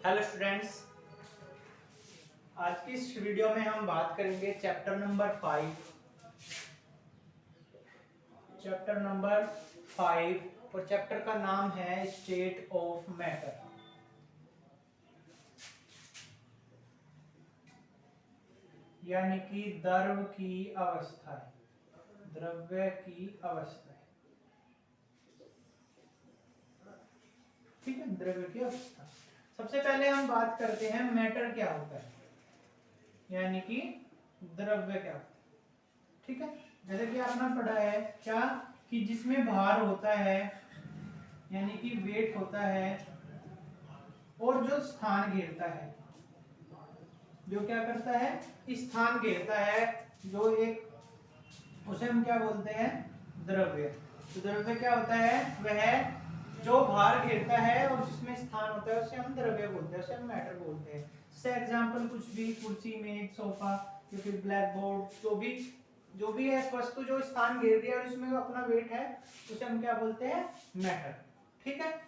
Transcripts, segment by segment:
Hello students, आज की इस वीडियो में हम बात करेंगे चैप्टर नंबर 5 और चैप्टर का नाम है स्टेट ऑफ मैटर। यानी कि द्रव्य की अवस्था, द्रव्य की अवस्था। ठीक है, द्रव्य की अवस्था। सबसे पहले हम बात करते हैं मैटर क्या होता है, यानी कि द्रव्य क्या होता है। ठीक है, जैसे कि आपने पढ़ा है क्या कि जिसमें भार होता है यानी कि वेट होता है और जो स्थान घेरता है, जो क्या करता है, स्थान घेरता है, जो एक, उसे हम क्या बोलते हैं, द्रव्य। तो द्रव्य क्या होता है, वह जो भार घेरता है और जिसमें स्थान होता है उसे हम द्रव्य बोलते हैं, उसे हम मैटर बोलते हैं। जैसे एग्जांपल कुछ भी, कुर्सी, मेज, सोफा या फिर ब्लैक बोर्ड, जो भी है वस्तु जो स्थान घेर रही है और इसमें अपना वेट है, उसे हम क्या बोलते हैं, मैटर। ठीक है,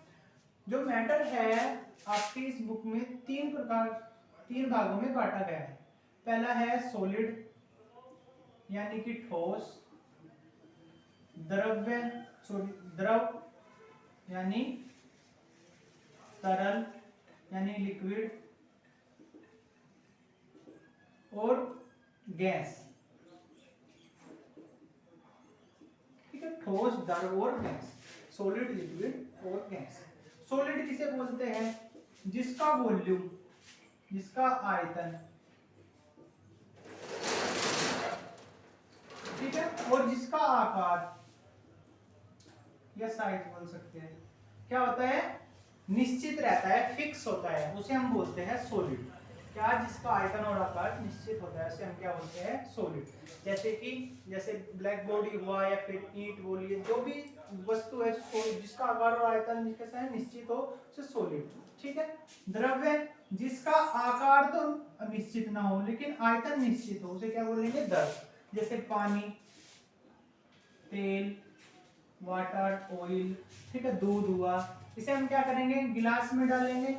जो मैटर है आपकी इस बुक में तीन भागों में बांटा गया है। पहला है सॉलिड यानी कि ठोस, द्रव यानी तरल यानी लिक्विड, और गैस। ठीक है, ठोस, द्रव और गैस, सॉलिड, लिक्विड और गैस। सॉलिड किसे बोलते हैं, जिसका वॉल्यूम, जिसका आयतन, ठीक है, और जिसका आकार या साइज बोल सकते हैं, क्या होता है, निश्चित रहता है, फिक्स होता है, उसे हम बोलते हैं सॉलिड। क्या, जिसका आयतन और आकार निश्चित होता है, उसे हम क्या बोलते हैं, सॉलिड। जैसे ब्लैक बॉडी हुआ या फिर ईंट बोलिए, जो भी वस्तु है जिसका आकार और आयतन निश्चित हो, उसे सॉलिड। ठीक है, द्रव्य जिसका आकार तो निश्चित ना हो लेकिन आयतन निश्चित हो, उसे क्या बोलेंगे, द्रव। जैसे पानी, तेल, वाटर, ऑयल, ठीक है, दूध हुआ, इसे हम क्या करेंगे, गिलास में डालेंगे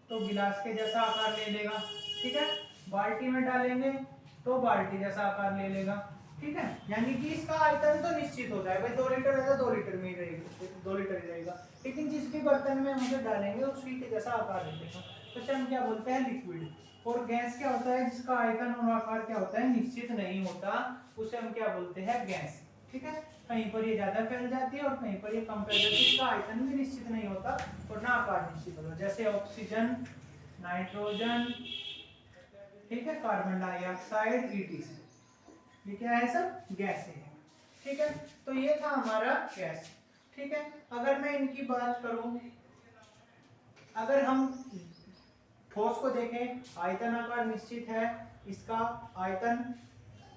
तो गिलास के जैसा आकार ले लेगा। ठीक है, बाल्टी में डालेंगे तो बाल्टी जैसा आकार ले लेगा। ठीक है, यानी कि इसका आयतन तो निश्चित होता है, भाई 2 लीटर है तो 2 लीटर में ही रहेगा, 2 लीटर ही रहेगा, लेकिन जिस भी बर्तन में हम उसे डालेंगे उसी के जैसा आकार ले लेगा, तो इसे हम क्या बोलते हैं, लिक्विड। और गैस क्या होता है, जिसका आयतन और आकार क्या होता है, निश्चित नहीं होता, उसे हम क्या बोलते हैं, गैस। ठीक है, कहीं पर ये ज्यादा फैल जाती है और कहीं पर ये कम फैल जाती है, इसका आयतन भी निश्चित नहीं होता और ना आकार निश्चित होता, जैसे ऑक्सीजन, नाइट्रोजन, ठीक है, कार्बन डाइऑक्साइड, ETC, ये क्या है, सब गैस है। ठीक है, तो ये था हमारा गैस। ठीक है, अगर मैं इनकी बात करूं, अगर हम ठोस को देखें, आयतन आकार निश्चित है, इसका आयतन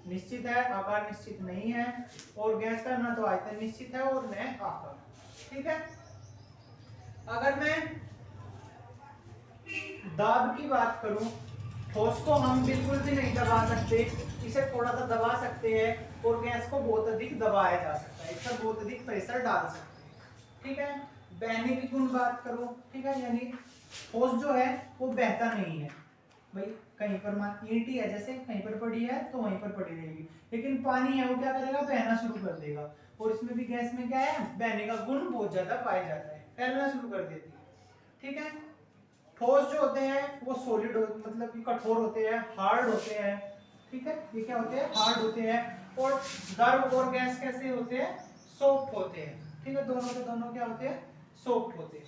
निश्चित है, आकार निश्चित नहीं है, और गैस का ना तो आयतन निश्चित है और न आकार। ठीक है, अगर मैं दाब की बात करूं, ठोस को हम बिल्कुल भी नहीं दबा सकते, इसे थोड़ा सा दबा सकते हैं, और गैस को बहुत अधिक दबाया जा सकता है, इस पर बहुत अधिक प्रेशर डाल सकते हैं। ठीक है, बहने की गुण बात करूं, ठीक है, यानी ठोस जो है वो बहता नहीं है, भाई कहीं पर मान ईंट है, जैसे कहीं पर पड़ी है तो वहीं पर पड़ी रहेगी, लेकिन पानी है वो क्या करेगा, बहना शुरू कर देगा, और इसमें भी गैस में क्या है, बहने का गुण बहुत ज्यादा पाया जाता है, फैलना शुरू कर देती है। ठीक है, ठोस जो होते हैं वो सॉलिड मतलब कि कठोर होते हैं, हार्ड होते हैं। ठीक है, ये क्या होते हैं, हार्ड होते हैं, और द्रव और गैस कैसे होते हैं, सॉफ्ट होते हैं। ठीक है, दोनों के दोनों क्या होते हैं, सॉफ्ट होते हैं।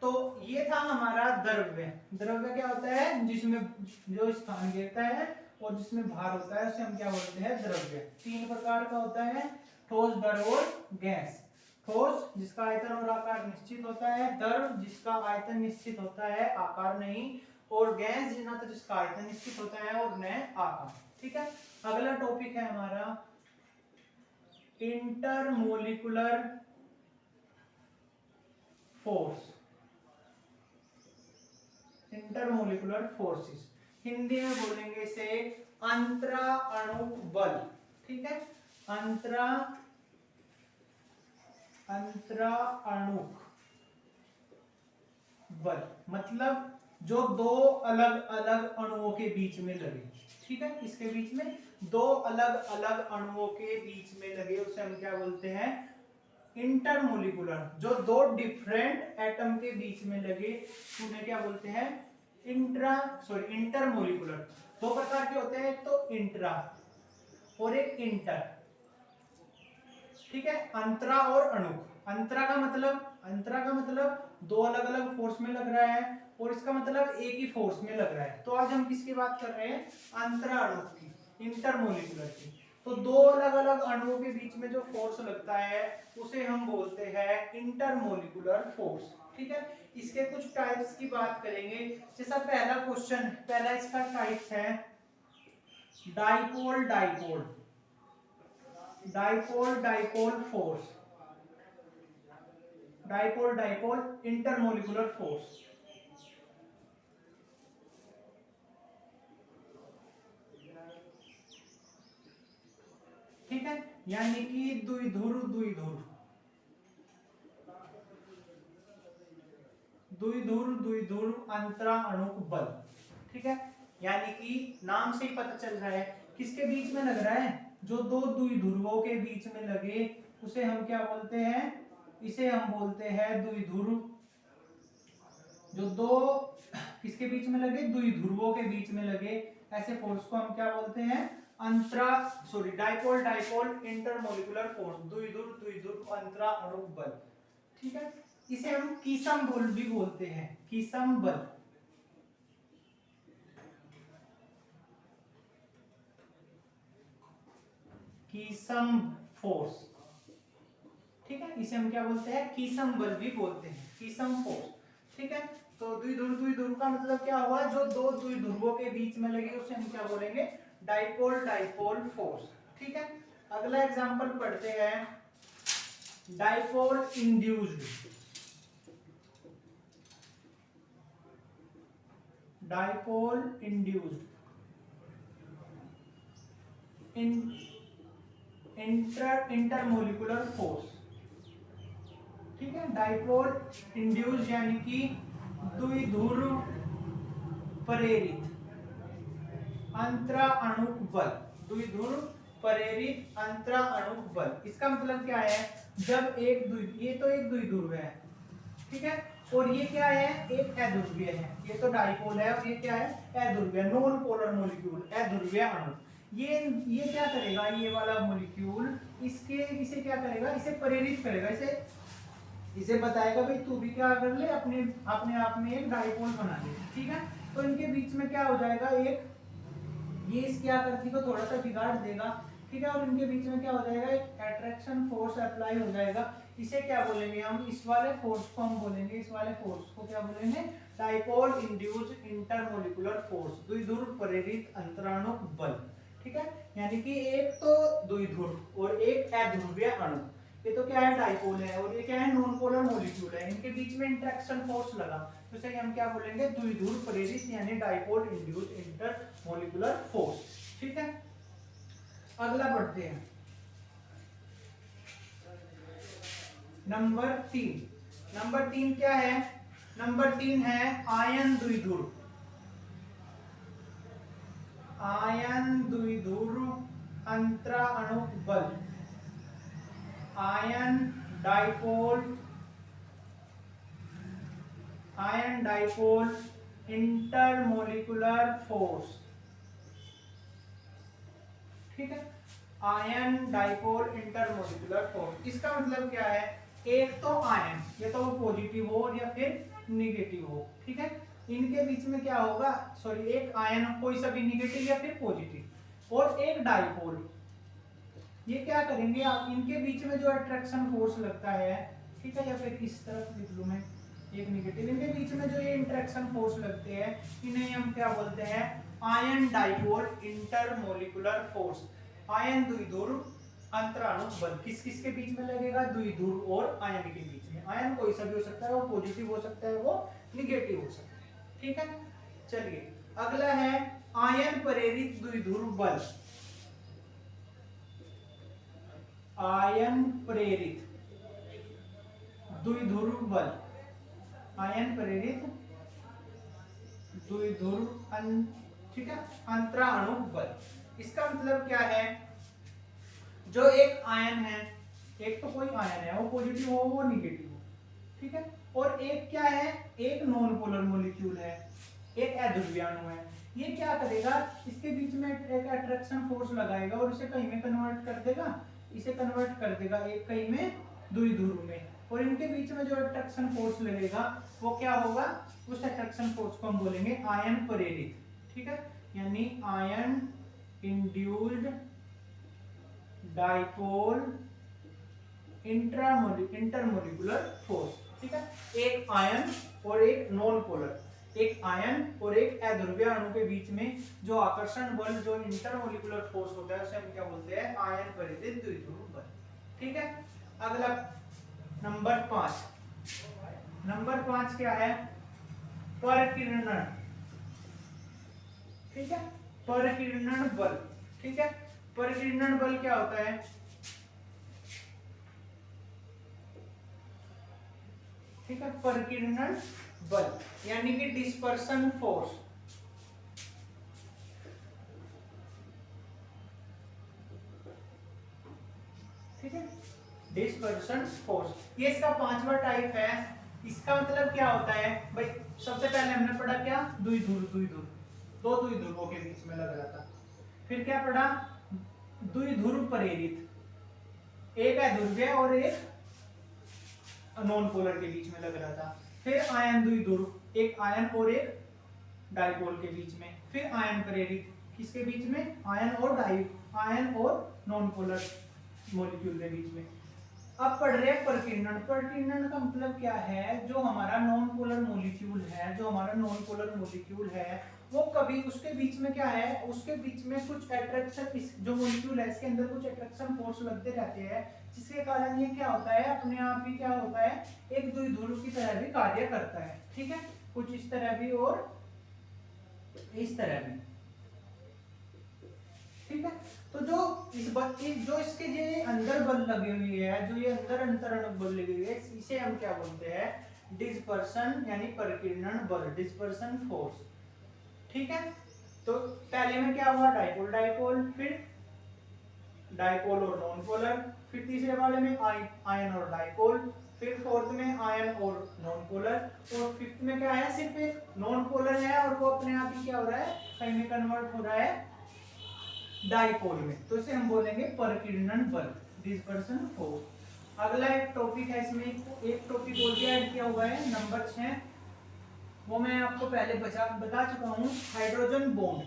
तो ये था हमारा द्रव्य। द्रव्य क्या होता है, जिसमें जो स्थान घेरता है और जिसमें भार होता है, उसे हम क्या बोलते हैं, द्रव्य। 3 प्रकार का होता है, ठोस, द्रव और गैस। ठोस जिसका आयतन और आकार निश्चित होता है, द्रव जिसका आयतन निश्चित होता है, आकार नहीं, और गैस ना तो जिसका आयतन निश्चित होता है और न आकार। ठीक है, अगला टॉपिक है हमारा intermolecular force, intermolecular forces, Hindi में बोलेंगे इसे अंतरा अणु बल। ठीक है, अंतरा अणुक बल, मतलब जो दो अलग अलग अणुओं के बीच में लगे, ठीक है, इसके बीच में दो अलग अलग अणुओं के बीच में लगे उसे हम क्या बोलते हैं, इंटरमोलिकुलर। जो दो डिफरेंट एटम के बीच में लगे उन्हें क्या बोलते हैं, इंटरमोलिकुलर। दो प्रकार के होते हैं, एक तो इंट्रा और एक इंटर, ठीक है, अंतरा और अणुक। अंतरा का मतलब दो अलग अलग फोर्स में लग रहा है, और इसका मतलब एक ही फोर्स में लग रहा है। तो आज हम किसकी बात कर रहे हैं, अंतरा अणुक की, इंटरमोलिकुलर की। तो दो अलग अलग अणुओं के बीच में जो फोर्स लगता है उसे हम बोलते हैं इंटरमोलिकुलर फोर्स, ठीक है। इसके कुछ टाइप्स की बात करेंगे। जैसा पहला क्वेश्चन, पहला इसका टाइप है dipole dipole, dipole dipole force, dipole dipole intermolecular force. ठीक है, यानी कि द्विध्रुव द्विध्रुव द्विध्रुव द्विध्रुव अंतरा अणुक बल, ठीक है। यानी कि नाम से ही पता चल रहा है किसके बीच में लग रहा है, जो दो द्विध्रुवों के बीच में लगे उसे हम क्या बोलते हैं, इसे हम बोलते हैं द्विध्रुव। जो दो किसके बीच में लगे, द्विध्रुवों के बीच में लगे ऐसे फोर्स को हम क्या बोलते हैं, डाइपोल डाइपोल इंटरमोलिकुलर फोर्स, द्विध्रुव द्विध्रुव अंतरा अणुक बल, ठीक है। इसे हम कीसम बल भी बोलते हैं, कीसम बल, कीसम फोर्स, ठीक है। इसे हम क्या बोलते हैं, कीसम बल भी बोलते हैं, कीसम फोर्स, ठीक है। तो द्विध्रुव द्विध्रुव का मतलब क्या हुआ, जो दो द्विध्रुवों के बीच में लगे उसे हम क्या बोलेंगे, डाइपोल डाइपोल फोर्स, ठीक है। अगला एग्जांपल पढ़ते हैं, dipole induced, dipole induced intermolecular force, ठीक है। डाइपोल इंड्यूस्ड यानी कि द्विध्रुव प्रेरित अंतरा अणुक बल, द्विध्रुव प्रेरित अंतरा अणुक बल। इसका मतलब क्या है, जब ये तो एक द्विध्रुव है, ठीक है, और ये क्या है, एक अध्रुवीय है। ये तो डाइपोल है और ये क्या है, अध्रुवीय, नॉन पोलर मॉलिक्यूल, अध्रुवीय अणु। ये क्या करेगा, ये वाला मॉलिक्यूल इसे क्या करेगा, इसे प्रेरित करेगा, इसे बताएगा भाई तू भी क्या कर ले, अपने अपने आप में एक डाइपोल बना ले, ठीक है। तो इनके बीच में क्या हो जाएगा, एक ये इसकी आकृति को थोड़ा सा बिगाड़ देगा, ठीक है, और इनके बीच में क्या हो जाएगा, एक अट्रैक्शन फोर्स अप्लाई हो जाएगा। इसे क्या बोलेंगे हम, इस वाले फोर्स को हम बोलेंगे, इस वाले फोर्स को क्या बोलेंगे, डाइपोल इंड्यूस्ड इंटरमोलिकुलर फोर्स, द्विध्रुव प्रेरित अंतराणुक बल, ठीक है। यानी कि एक तो द्विध्रुव और एक अध्रुवीय अणु, ये तो क्या है, डाइपोल है, और ये क्या है, नॉन पोलर मॉलिक्यूल है, इनके बीच में इंटरेक्शन फोर्स लगा, तो इसे हम क्या बोलेंगे, द्विध्रुव प्रेरित यानी डाइपोल इंड्यूस्ड इंटरमोलिकुलर फोर्स, ठीक है। अगला बढ़ते हैं, नंबर 3। नंबर 3 क्या है, नंबर 3 है आयन द्विध्रुव, आयन द्विध्रुव अंतरा अणुक बल, आयन डाइपोल इंटरमोलिकुलर फोर्स, ठीक है, आयन डाइपोल इंटरमोलिकुलर फोर्स। इसका मतलब क्या है, एक तो आयन, ये तो पॉजिटिव हो या फिर निगेटिव हो, ठीक है, इनके बीच में क्या होगा, एक आयन कोई सा भी निगेटिव या फिर पॉजिटिव, और एक डाइपोल, ये क्या करेंगे आप, इनके बीच में जो अट्रैक्शन फोर्स लगता है, ठीक है, या फिर इस तरफ लिख लूं मैं, एक निगेटिव, इनके बीच में जो ये इंटरेक्शन फोर्स लगते हैं इन्हें हम क्या बोलते हैं, ion dipole intermolecular force, ion द्विध्रुव अंतराणुक बल। किस किस के बीच में लगेगा, द्विध्रुव और आयन के बीच में। आयन कोई सा भी हो सकता है, वो पॉजिटिव हो सकता है, वो निगेटिव हो सकता है, ठीक है। चलिए अगला है आयन प्रेरित द्विध्रुव बल, आयन प्रेरित द्विध्रुव बल, आयन प्रेरित द्विध्रुव ठीक है अंतराणु बल। इसका मतलब क्या है, जो एक आयन है, एक तो कोई आयन है वो पॉजिटिव हो वो निगेटिव हो, ठीक है, और एक क्या है, एक नॉन पोलर मॉलिक्यूल है, एक अध्रुवीय अणु है, ये क्या करेगा, इसके बीच में एक अट्रैक्शन फोर्स लगाएगा और इसे कहीं में कन्वर्ट कर देगा, इसे कन्वर्ट कर देगा एक कहीं में द्विध्रुव में, और इनके बीच में जो अट्रैक्शन फोर्स लगेगा वो क्या होगा, उस अट्रैक्शन फोर्स को हम बोलेंगे आयन प्रेरित, ठीक है, यानी ion induced dipole intermolecular force, ठीक है, एक आयन और एक नॉन पोलर, एक आयन और एक अध्रुवीय अणु के बीच में जो आकर्षण बल, जो इंटरमोलिकुलर फोर्स होता है उसे हम क्या बोलते हैं, आयन प्रेरित द्विध्रुव बल, ठीक है। अगला नंबर 5, नंबर 5 क्या है, परकीर्णन, ठीक है, परकीर्णन बल, ठीक है, परकीर्णन बल क्या होता है, ठीक है, परकीर्णन बल यानी कि डिस्पर्सन फोर्स, ठीक है, डिस्पर्सन फोर्स, ये इसका 5वां टाइप है। इसका मतलब क्या होता है भाई, सबसे पहले हमने पढ़ा क्या, द्विध्रुव, दो द्विध्रुवों के बीच में लग रहा था, फिर क्या पढ़ा, द्विध्रुव प्रेरित, एक अध्रुवीय और एक नॉन पोलर के बीच में लग रहा था, फिर आयन द्विध्रुव, एक आयन और एक डाइपोल के बीच में, फिर आयन प्रेरित, किसके बीच में, आयन और नॉन पोलर मॉलिक्यूल के बीच में। अब पढ़ रहे हैं परकीर्णन। परकीर्णन का मतलब क्या है, जो हमारा नॉन पोलर मॉलिक्यूल है, जो हमारा नॉन पोलर मॉलिक्यूल है वो कभी उसके बीच में क्या है, उसके बीच में कुछ अट्रैक्शन, जो मॉलिक्यूल है इसके अंदर कुछ अट्रैक्शन फोर्स लगते रहते हैं, जिसके कारण ये क्या होता है, अपने आप ही क्या होता है, एक द्विध्रुव की तरह भी कार्य करता है, ठीक है, कुछ इस तरह भी और इस तरह भी, ठीक है। तो जो इसके ये अंदर बल लगे हुए है, जो ये अंदर अंतरण बल लगे हुए है, इसे हम क्या बोलते हैं, डिस्पर्सन यानी परकीर्णन बल, डिस्पर्सन फोर्स, ठीक है। तो पहले में क्या हुआ, डाइपोल डाइपोल, फिर डाइपोल और नॉन पोलर, फिर तीसरे वाले में आयन और डाइपोल, फिर फोर्थ में आयन और नॉन पोलर, और फिफ्थ में क्या है, सिर्फ एक नॉन पोलर है और वो अपने आप ही क्या हो रहा है, कहीं में कन्वर्ट हो रहा है डाइपोल में, तो इसे हम बोलेंगे परकीर्णन बल, डिस्पर्सन फोर्स। अगला एक टॉपिक है, इसमें एक टॉपिक और भी ऐड किया हुआ है, नंबर 6, वो मैं आपको पहले बता चुका हूं, हाइड्रोजन बॉन्ड।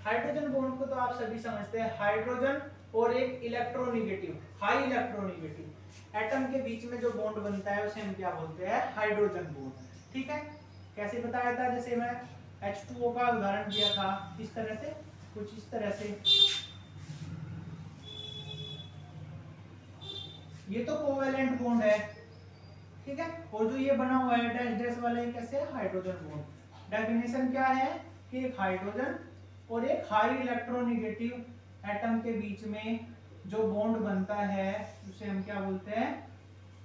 हाइड्रोजन बॉन्ड को तो आप सभी समझते हैं, हाइड्रोजन और एक इलेक्ट्रोनेगेटिव, हाई इलेक्ट्रोनेगेटिव एटम के बीच में जो बॉन्ड बनता है उसे हम क्या बोलते हैं, हाइड्रोजन बॉन्ड, ठीक है। कैसे बताया था, जैसे मैं H2O का उदाहरण दिया था, इस तरह से, कुछ इस तरह से, ये तो कोवेलेंट बॉन्ड है, ठीक है, और जो ये बना हुआ है डैश डैश वाला, ये कैसे है, हाइड्रोजन बॉन्ड। डेफिनेशन क्या है कि एक हाइड्रोजन और एक हाई इलेक्ट्रोनेगेटिव एटम के बीच में जो बॉन्ड बनता है उसे हम क्या बोलते हैं,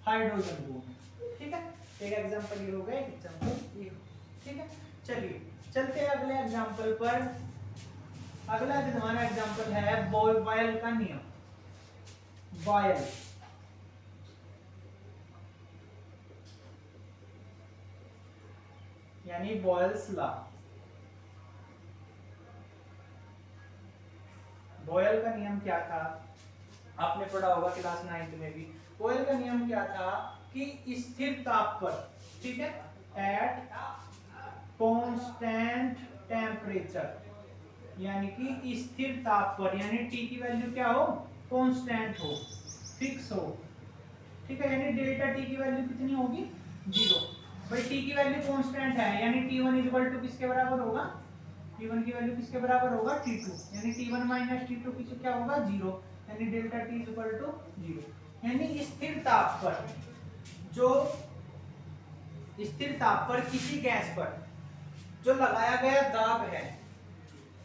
हाइड्रोजन बॉन्ड, ठीक है। एक एग्जांपल ये हो गया, एक एग्जांपल ये, ठीक है। चलिए चलते हैं अगले एग्जांपल पर। अगला हमारा एग्जांपल है बॉयल का नियम, बॉयल, यानी बॉयल्स लॉ। बॉयल का नियम क्या था, आपने पढ़ा होगा क्लास 9th में भी। बॉयल का नियम क्या था कि स्थिर ताप पर, ठीक है, एट कांस्टेंट टेम्परेचर, यानी कि स्थिर ताप पर, यानी टी की वैल्यू क्या हो, कांस्टेंट हो, फिक्स हो, ठीक है, यानी डेल्टा टी की वैल्यू कितनी होगी, 0। भाई टी की वैल्यू कांस्टेंट है, यानी T1 इक्वल टू किसके बराबर होगा, T1 की वैल्यू किसके बराबर होगा, T2, यानी T1 माइनस T2 किससे क्या होगा, 0, यानी डेल्टा T इक्वल टू 0। यानी स्थिर ताप पर, जो स्थिर ताप पर किसी गैस पर जो लगाया गया दाब है,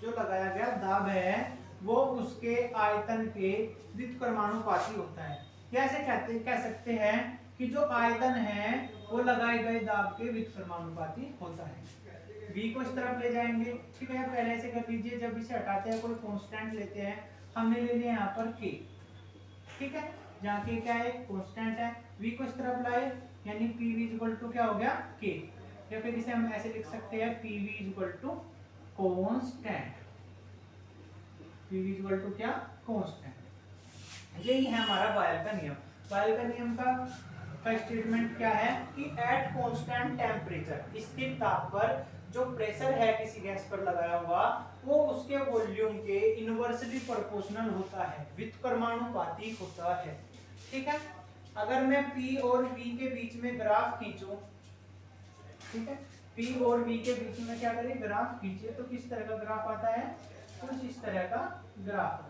जो लगाया गया दाब है वो उसके आयतन के व्युत्क्रमानुपाती होता है। कैसे कह सकते हैं कि जो आयतन है वो लगाए गए दाब के व्युत्क्रमानुपाती होता है। v को इस तरफ ले जाएंगे, ठीक है, पहले ऐसे कर लीजिए, जब इसे हटाते हैं कोई कांस्टेंट लेते हैं, हमने ले लिया यहाँ पर k, ठीक है, जहाँ k क्या है, कांस्टेंट है। v को इस तरफ लाए यानी pv इक्वल टू क्या हो गया, k, या फिर इसे हम ऐसे लिख सकते हैं pv equal to constant, pv equal to क्या, कांस्टेंट। यही है हमारा बायल का नियम। बायल का नियम का स्टेटमेंट क्या है कि एट कांस्टेंट टेम्परेचर, स्थिर ताप पर जो प्रेशर है किसी गैस पर लगाया हुआ वो उसके वॉल्यूम के इनवर्सली प्रोपोर्शनल होता है, व्युत्क्रमानुपाती होता है, ठीक है। अगर मैं P और V के बीच में ग्राफ खींचूं, ठीक है, P और V के बीच में क्या करें, ग्राफ खींचे, तो किस तरह का ग्राफ आता है, कुछ इस तरह का ग्राफ आता है,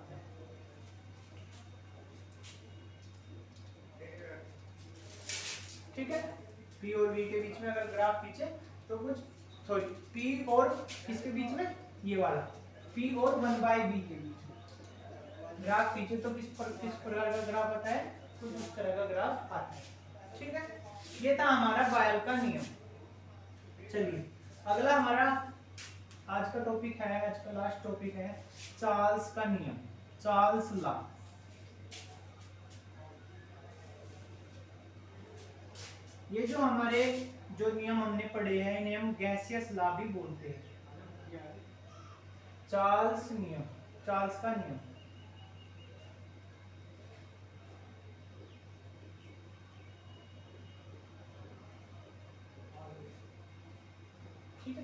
ठीक है। P और V के बीच में अगर ग्राफ खींचे तो कुछ, सॉरी, P और किसके बीच में, ये वाला P और 1/v के बीच में ग्राफ खींचे तो किस प्रकार का ग्राफ आता है, कुछ इस तरह का ग्राफ आता है, ठीक है। ये था हमारा बायल का नियम। चलिए अगला हमारा आज का टॉपिक है, आज का लास्ट टॉपिक है चार्ल्स का नियम, चार्ल्स लॉ। ये जो हमारे जो नियम हमने पढ़े हैं इन्हें हम गैसियस लॉ भी बोलते हैं। चार्ल्स नियम, चार्ल्स का नियम, ठीक है।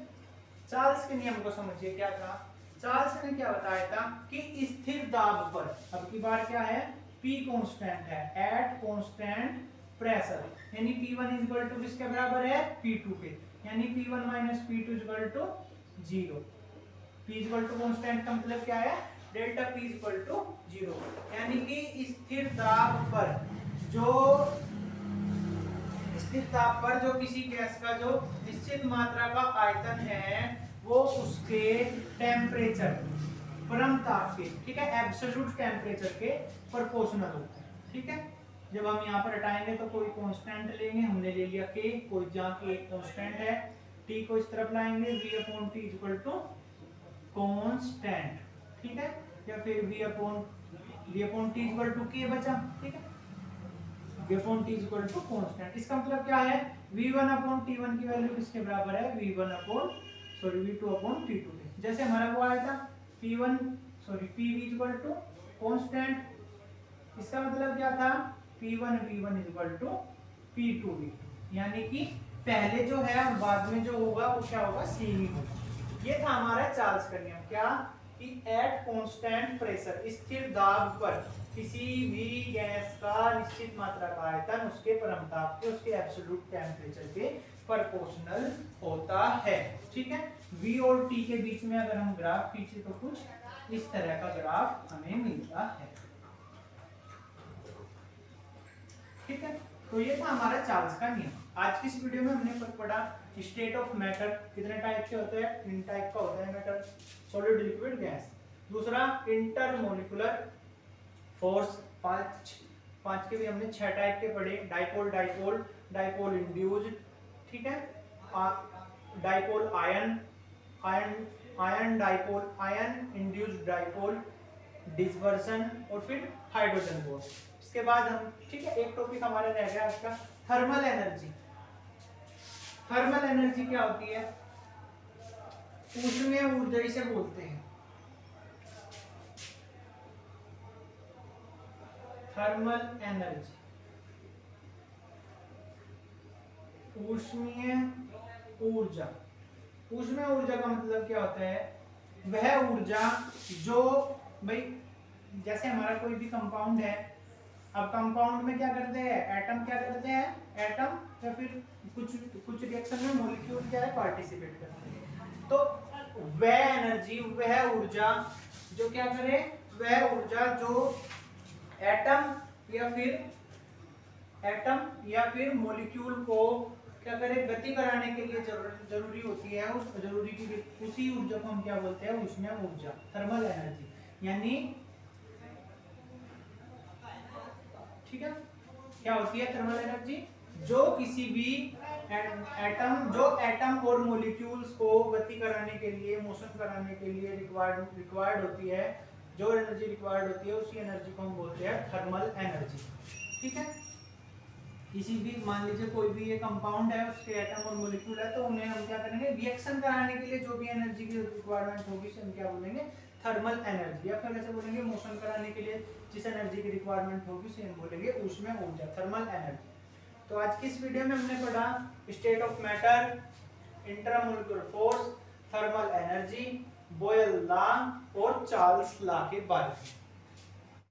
चार्ल्स के नियम को समझिए, क्या था, चार्ल्स ने क्या बताया था कि स्थिर दाब पर, अब की बार क्या है, P कांस्टेंट है, एट कांस्टेंट प्रेशर, यानी P1 इज इक्वल टू किसके बराबर है, P2 के, यानी P1 minus P2 is equal to 0। P is equal to constant का मतलब क्या है, delta P is equal to 0, यानी कि स्थिर दाब पर जो किसी गैस का जो निश्चित मात्रा का आयतन है वो उसके टेम्परेचर, परम ताप के, ठीक है, एब्सोल्यूट टेम्परेचर के प्रोपोर्शनल होता है, ठीक है। जब हम यहाँ पर हटाएंगे तो कोई कांस्टेंट लेंगे, हमने ले लिया k, कोई जहाँ की एक कांस्टेंट है, t को इस तरफ लाएंगे, v/t इक्वल टू कांस्टेंट, ठीक है, या फिर v/t इक्वल टू k बचा, ठीक है, v/t इक्वल टू कांस्टेंट। इसका मतलब क्या है, v1/t1 की वैल्यू किसके बराबर है, v2/t2 के। जैसे हमारा वो आया था pv इक्वल टू कांस्टेंट, इसका मतलब क्या था, p1v1 इक्वल टू p2v2, यानी कि पहले जो है और बाद में जो होगा वो क्या होगा, सेम ही होगा। ये था हमारा चार्ल्स का नियम, क्या कि एट कांस्टेंट प्रेशर, स्थिर दाब पर किसी भी गैस का निश्चित मात्रा का आयतन उसके परमताप के, उसके एब्सोल्यूट टेम्परेचर के प्रोपोर्शनल होता है, ठीक है। V और T के बीच में अगर हम ग्राफ खींचे तो कुछ इस तरह का ग्राफ हमें मिलता है, ठीक है। तो ये था हमारा चार्ल्स का नियम। आज की इस वीडियो में हमने पढ़ा स्टेट ऑफ मैटर, कितने टाइप के होते हैं, तीन टाइप का होता है मैटर, सॉलिड, लिक्विड, गैस। दूसरा इंटरमोलिकुलर फोर्स, पांच के भी हमने 6 टाइप के पढ़े, डाइपोल डाइपोल, डाइपोल इंड्यूस्ड, ठीक है, dipole ion, ion dipole, ion induced dipole, dispersion और फिर हाइड्रोजन बॉन्ड। इसके बाद हम, ठीक है, एक टॉपिक हमारा रह गया आपका थर्मल एनर्जी। थर्मल एनर्जी क्या होती है, ऊष्मीय ऊर्जा इसे बोलते हैं, थर्मल एनर्जी, ऊष्मीय ऊर्जा। ऊष्मीय ऊर्जा का मतलब क्या होता है, वह ऊर्जा जो, भाई जैसे हमारा कोई भी कंपाउंड है, अब कंपाउंड में क्या करते हैं, एटम क्या करते हैं, एटम या फिर कुछ रिएक्शन में मॉलिक्यूल क्या है, पार्टिसिपेट करते हैं। तो वह एनर्जी, वह ऊर्जा जो क्या करे, वह ऊर्जा जो एटम या फिर मॉलिक्यूल को क्या करे, गति कराने के लिए जरूरी होती है, उस जरूरी की उसी ऊर्जा को हम क्या बोलते हैं, ऊष्मीय ऊर्जा, थर्मल एनर्जी। यानी ठीक है, क्या होती है थर्मल एनर्जी, जो किसी भी एटम और मॉलिक्यूल्स को गति कराने के लिए, मोशन कराने के लिए रिक्वायर्ड होती है, जो एनर्जी रिक्वायर्ड होती है, उसी एनर्जी को हम बोलते हैं थर्मल एनर्जी। ठीक है, किसी भी मान लीजिए कोई भी ये कंपाउंड है, उसके एटम और मॉलिक्यूल है, तो उन्हें हम क्या करेंगे, रिएक्शन कराने के लिए जो भी एनर्जी की रिक्वायरमेंट होगी उसे हम क्या बोलेंगे, थर्मल एनर्जी। या फिर ऐसे बोलेंगे मोशन कराने के लिए जिस एनर्जी की रिक्वायरमेंट होगी उसे हम बोलेंगे ऊष्मीय ऊर्जा, थर्मल एनर्जी। तो आज की इस वीडियो में हमने पढ़ा state of matter, intermolecular force, thermal energy, Boyle law और चार्ल्स लॉ के बारे में।